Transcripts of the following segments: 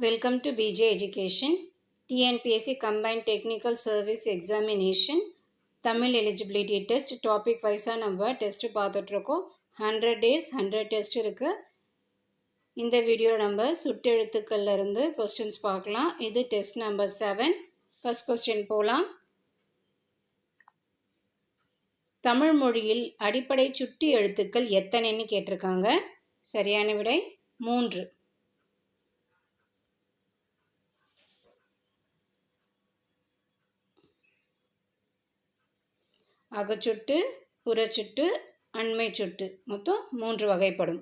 Welcome to BJ Education, TNPSC Combined Technical Service Examination, Tamil Eligibility Test, Topic Vaisa நம்ம test பார்த்துட்ருக்கோம். 100 days 100 test இருக்குது. இந்த வீடியோவில் நம்ம சுட்டெழுத்துக்கள்ல இருந்து கொஸ்டின்ஸ் பார்க்கலாம். இது டெஸ்ட் நம்பர் 7. ஃபர்ஸ்ட் கொஸ்டின் போகலாம். தமிழ் மொழியில் அடிப்படை சுட்டி எழுத்துக்கள் எத்தனைன்னு கேட்டிருக்காங்க. சரியான விடை 3. அகச்சுட்டு, புறச்சுட்டு, அண்மை சுட்டு மொத்தம் 3 வகைப்படும்.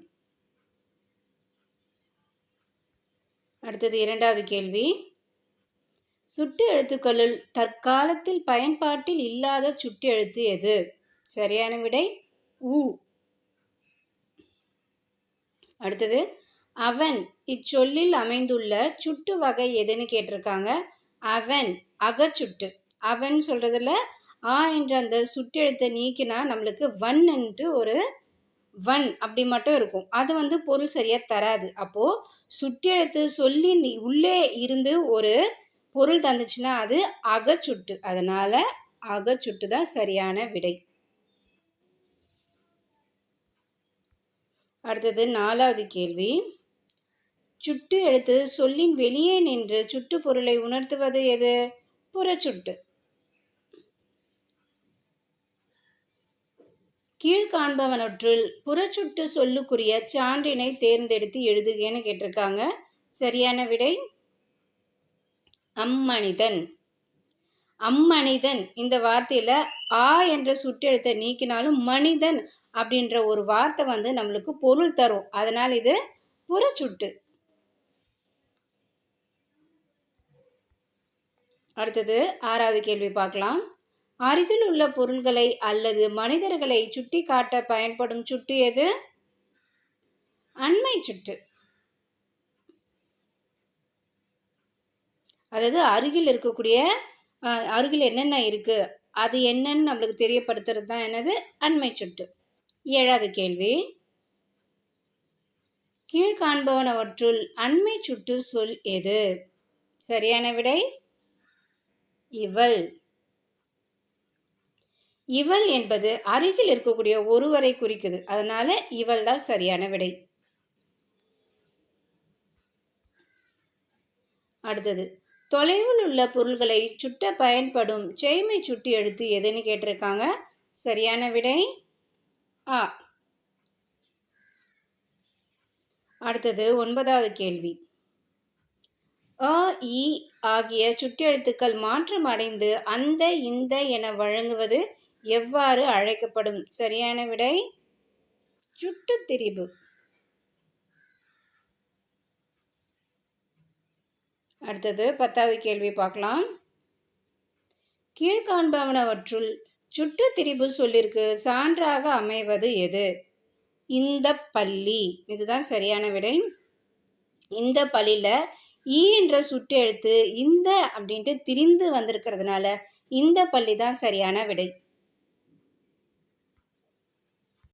அடுத்தது இரண்டாவது கேள்வி. சுட்டு எழுத்துக்களுள் தற்காலத்தில் பயன்பாட்டில் இல்லாத சுட்டு எழுத்து எது? சரியான விடை உ. அடுத்தது அவன் இச்சொல்லில் அமைந்துள்ள சுட்டு வகை எதுன்னு கேட்டிருக்காங்க. அவன் அகச்சுட்டு. அவன் சொல்றதுல ஆ என்ற அந்த சுட்டெழுத்தை நீக்கினா நம்மளுக்கு வன் என்று ஒரு வன் அப்படி மட்டும் இருக்கும். அது பொருள் சரியா தராது. அப்போ சுட்டெழுத்து சொல்லி உள்ளே இருந்து ஒரு பொருள் தந்துச்சுன்னா அது அகச்சுட்டு. அதனால அகச்சுட்டு தான் சரியான விடை. அடுத்தது நாலாவது கேள்வி. சுட்டு எழுத்து சொல்லின் வெளியே நின்று சுட்டு பொருளை உணர்த்துவது எது? புறச்சுட்டு. கீழ்காண்பவனற்றுள் புறச்சுட்டு சொல்லுக்குரிய சான்றினை தேர்ந்தெடுத்து எழுதுகன்னு கேட்டிருக்காங்க. சரியான விடை அம்மனிதன். அம்மனிதன் இந்த வார்த்தையில ஆ என்ற சுட்டெழுத்தை நீக்கினாலும் மனிதன் அப்படின்ற ஒரு வார்த்தை நம்மளுக்கு பொருள் தரும். அதனால் இது புறச்சுட்டு. அடுத்தது ஆறாவது கேள்வி பார்க்கலாம். அருகில் உள்ள பொருள்களை அல்லது மனிதர்களை சுட்டி காட்ட பயன்படும் சுட்டு எது? அண்மை சுட்டு. அதாவது அருகில் இருக்கக்கூடிய அருகில் என்னென்ன இருக்கு அது என்னன்னு நம்மளுக்கு தெரியப்படுத்துறது தான் என்னது? அண்மை சுட்டு. ஏழாவது கேள்வி. கீழ்காண்பவனவற்றுள் அண்மை சுட்டு சொல் எது? சரியான விடை இவள். இவள் என்பது அருகில் இருக்கக்கூடிய ஒருவரை குறிக்குது. அதனால இவள் தான் சரியான விடை. அடுத்தது தொலைவில் உள்ள பொருள்களை சுட்ட பயன்படும் செய்மை சுட்டி எழுத்து எதுன்னு கேட்டிருக்காங்க. சரியான விடை ஆ. அடுத்தது 9வது கேள்வி. அ இ ஆகிய சுட்டெழுத்துக்கள் மாற்றம் அடைந்து அந்த இந்த என வழங்குவது எவ்வாறு அழைக்கப்படும்? சரியான விடை சுட்டுத்திரிபு. அடுத்தது 10வது கேள்வி பார்க்கலாம். கீழ்காண்பவனவற்றுள் சுட்டுத்திரிபு சொல்லிற்கு சான்றாக அமைவது எது? இந்த பள்ளி. இதுதான் சரியான விடை. இந்த பள்ளியில ஈ என்ற சுட்டெழுத்து இந்த அப்படின்ட்டு திரிந்து வந்திருக்கிறதுனால இந்த பள்ளி தான் சரியான விடை.